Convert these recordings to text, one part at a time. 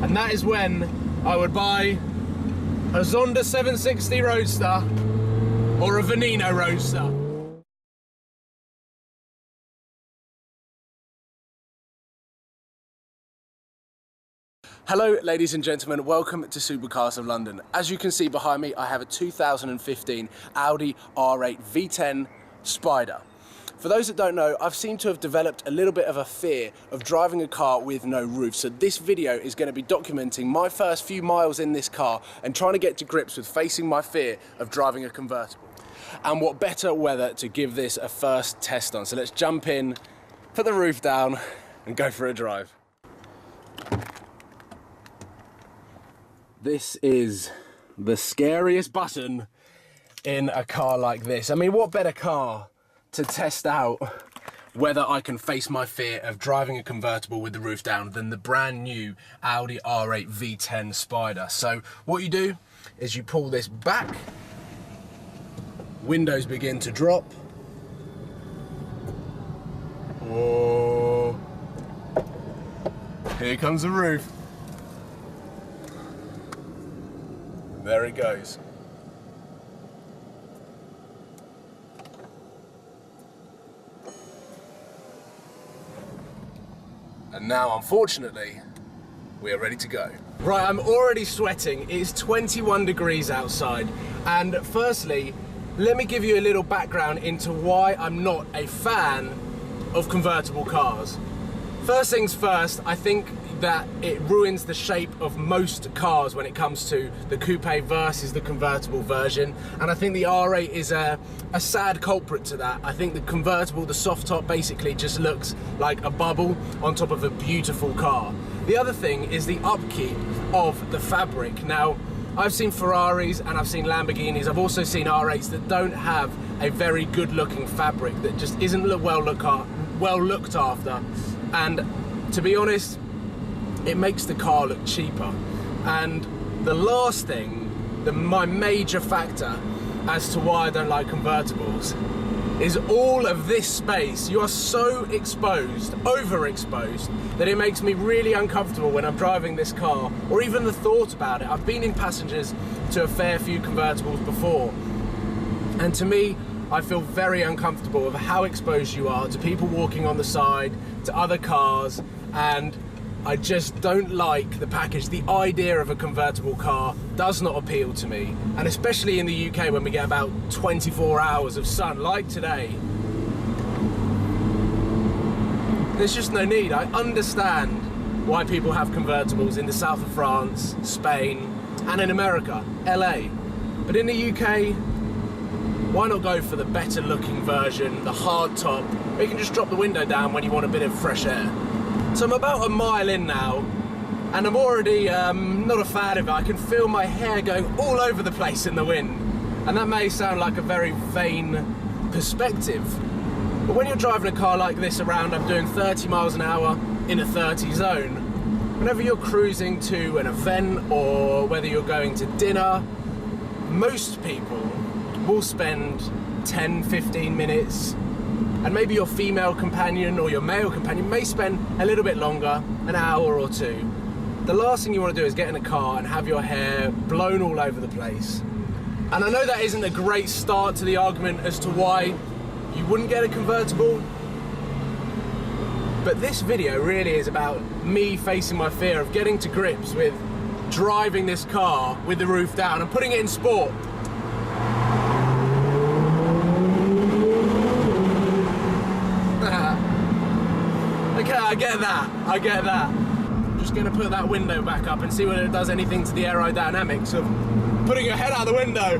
and that is when I would buy a Zonda 760 Roadster or a Veneno Roadster. Hello ladies and gentlemen, welcome to Supercars of London. As you can see behind me, I have a 2015 Audi R8 V10 Spider. For those that don't know, I've seemed to have developed a little bit of a fear of driving a car with no roof. So this video is going to be documenting my first few miles in this car and trying to get to grips with facing my fear of driving a convertible. And what better weather to give this a first test on. So let's jump in, put the roof down and go for a drive. This is the scariest button in a car like this. I mean, what better car to test out whether I can face my fear of driving a convertible with the roof down than the brand new Audi R8 V10 Spider. So what you do is you pull this back, windows begin to drop. Oh, here comes the roof. There it goes. And now, unfortunately, we are ready to go. Right, I'm already sweating. It's 21 degrees outside. And firstly, let me give you a little background into why I'm not a fan of convertible cars. First things first, I think that it ruins the shape of most cars when it comes to the coupe versus the convertible version, and I think the R8 is a sad culprit to that. I think the convertible, the soft top, basically just looks like a bubble on top of a beautiful car. The other thing is the upkeep of the fabric. Now, I've seen Ferraris and I've seen Lamborghinis, I've also seen R8s that don't have a very good looking fabric, that just isn't well looked after, and to be honest, it makes the car look cheaper. And the last thing, my major factor as to why I don't like convertibles, is all of this space. You are so exposed, overexposed, that it makes me really uncomfortable when I'm driving this car, or even the thought about it. I've been in passengers to a fair few convertibles before, and to me, I feel very uncomfortable with how exposed you are to people walking on the side, to other cars, and I just don't like the package. The idea of a convertible car does not appeal to me, and especially in the UK when we get about 24 hours of sun like today, there's just no need. I understand why people have convertibles in the south of France, Spain, and in America, LA, but in the UK, why not go for the better looking version, the hard top, where you can just drop the window down when you want a bit of fresh air. So I'm about a mile in now, and I'm already not a fan of it. I can feel my hair going all over the place in the wind, and that may sound like a very vain perspective, but when you're driving a car like this around, I'm doing 30 miles an hour in a 30 zone, whenever you're cruising to an event or whether you're going to dinner, most people will spend 10-15 minutes, and maybe your female companion or your male companion may spend a little bit longer, an hour or two. The last thing you want to do is get in a car and have your hair blown all over the place. And I know that isn't a great start to the argument as to why you wouldn't get a convertible, but this video really is about me facing my fear of getting to grips with driving this car with the roof down and putting it in sport. Okay, I get that. I'm just gonna put that window back up and see whether it does anything to the aerodynamics of putting your head out the window.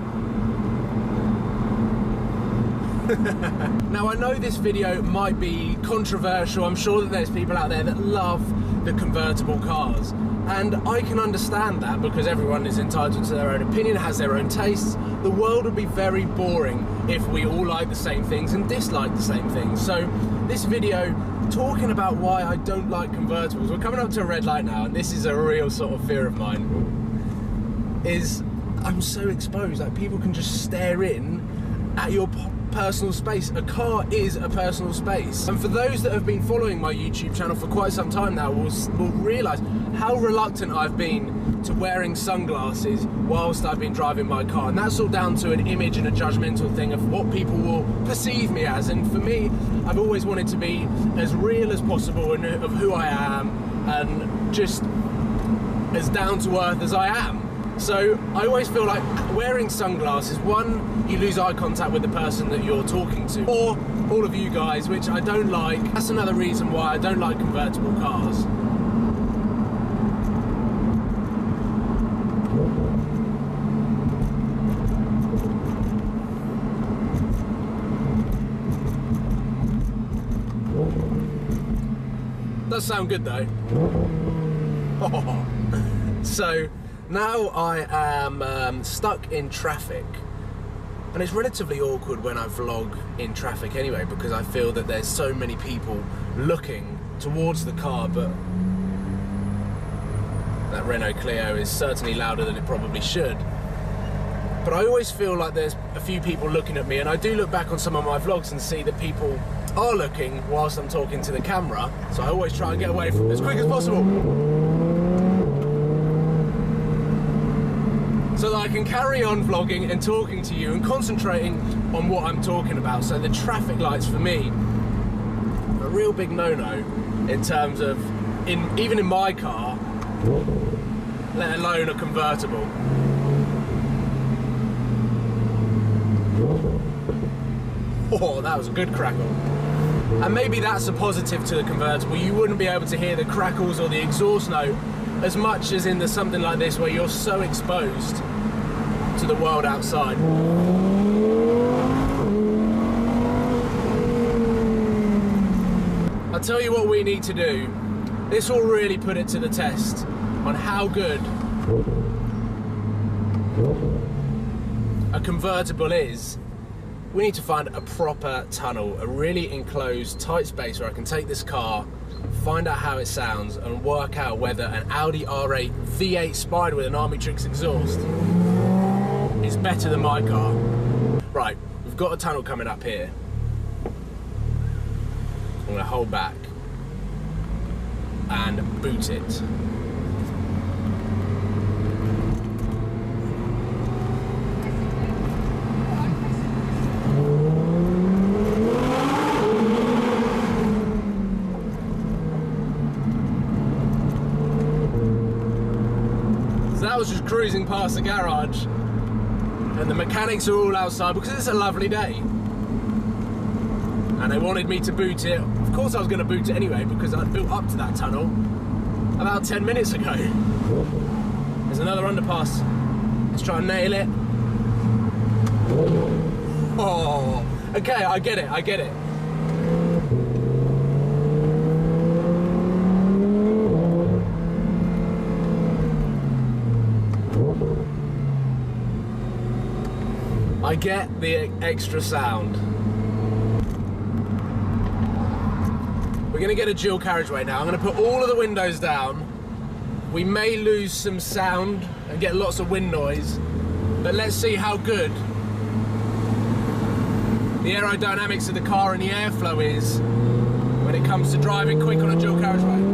Now, I know this video might be controversial. I'm sure that there's people out there that love the convertible cars, and I can understand that because everyone is entitled to their own opinion, has their own tastes. The world would be very boring if we all like the same things and dislike the same things. So this video, talking about why I don't like convertibles, we're coming up to a red light now, and this is a real sort of fear of mine, is I'm so exposed. Like, people can just stare in at your personal space. A car is a personal space, and for those that have been following my YouTube channel for quite some time now will realise how reluctant I've been to wearing sunglasses whilst I've been driving my car, and that's all down to an image and a judgmental thing of what people will perceive me as. And for me, I've always wanted to be as real as possible and of who I am, and just as down to earth as I am. So I always feel like wearing sunglasses, one, you lose eye contact with the person that you're talking to, or all of you guys, which I don't like. That's another reason why I don't like convertible cars. Does sound good though. Oh. So now I am stuck in traffic, and it's relatively awkward when I vlog in traffic anyway, because I feel that there's so many people looking towards the car. But that Renault Clio is certainly louder than it probably should. But I always feel like there's a few people looking at me, and I do look back on some of my vlogs and see that people are looking whilst I'm talking to the camera, so I always try and get away from it as quick as possible, so that I can carry on vlogging and talking to you and concentrating on what I'm talking about. So the traffic lights for me are a real big no-no in terms of, even in my car, let alone a convertible. Oh, that was a good crackle. And maybe that's a positive to the convertible. You wouldn't be able to hear the crackles or the exhaust note as much as in something like this, where you're so exposed to the world outside. I'll tell you what we need to do. This will really put it to the test on how good a convertible is. We need to find a proper tunnel, a really enclosed, tight space where I can take this car, find out how it sounds, and work out whether an Audi R8 V8 Spider with an Armitrix exhaust is better than my car. Right, we've got a tunnel coming up here. I'm going to hold back and boot it. I was just cruising past the garage, and the mechanics are all outside because it's a lovely day, and they wanted me to boot it. Of course I was going to boot it anyway, because I'd built up to that tunnel about 10 minutes ago. There's another underpass. Let's try and nail it. Oh, okay, I get it, I get it. I get the extra sound. We're going to get a dual carriageway now. I'm going to put all of the windows down. We may lose some sound and get lots of wind noise, but let's see how good the aerodynamics of the car and the airflow is when it comes to driving quick on a dual carriageway.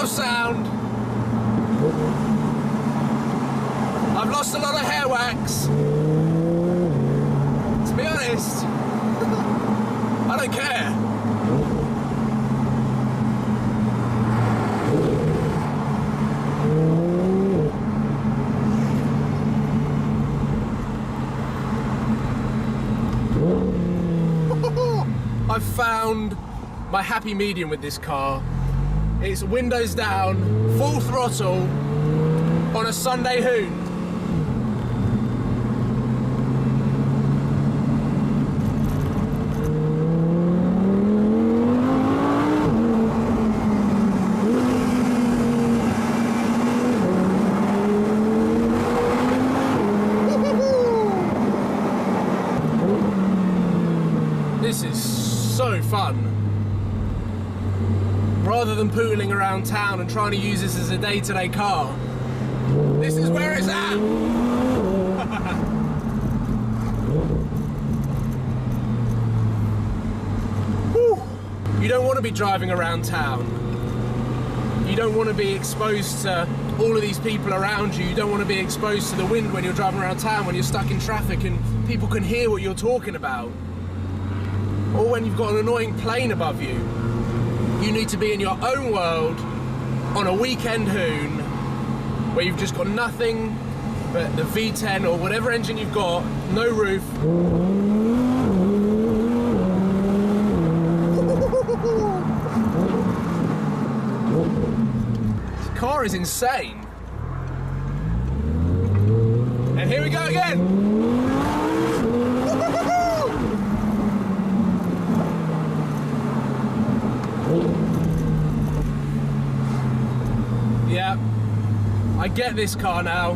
Sound. I've lost a lot of hair wax. To be honest, I don't care. I've found my happy medium with this car. It's windows down, full throttle, on a Sunday hoon. This is so fun. Rather than and pootling around town and trying to use this as a day-to-day car, this is where it's at. You don't want to be driving around town. You don't want to be exposed to all of these people around you. You don't want to be exposed to the wind when you're driving around town, when you're stuck in traffic and people can hear what you're talking about. Or when you've got an annoying plane above you. You need to be in your own world on a weekend hoon where you've just got nothing but the V10 or whatever engine you've got, no roof. This car is insane. And here we go again. Yeah, I get this car now.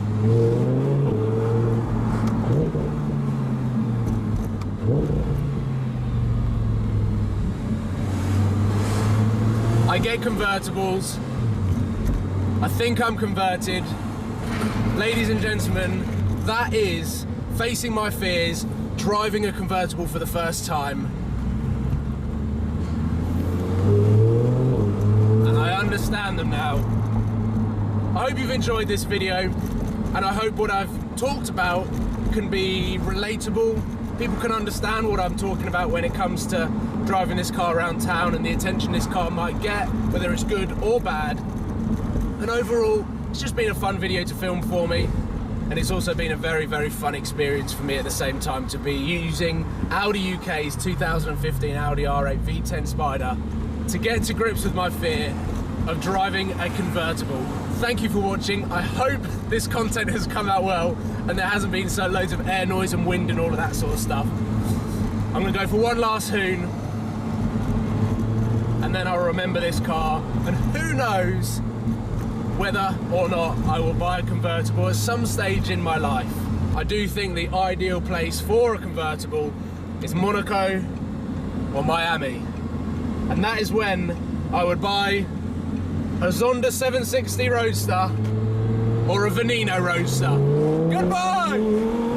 I get convertibles. I think I'm converted. Ladies and gentlemen, that is facing my fears, driving a convertible for the first time. And I understand them now. I hope you've enjoyed this video, and I hope what I've talked about can be relatable. People can understand what I'm talking about when it comes to driving this car around town and the attention this car might get, whether it's good or bad. And overall, it's just been a fun video to film for me, and it's also been a very, very fun experience for me at the same time to be using Audi UK's 2015 Audi R8 V10 Spider to get to grips with my fear of driving a convertible. Thank you for watching. I hope this content has come out well and there hasn't been so loads of air noise and wind and all of that sort of stuff. I'm gonna go for one last hoon and then I'll remember this car, and who knows whether or not I will buy a convertible at some stage in my life. I do think the ideal place for a convertible is Monaco or Miami, and that is when I would buy a Zonda 760 Roadster or a Veneno Roadster. Goodbye!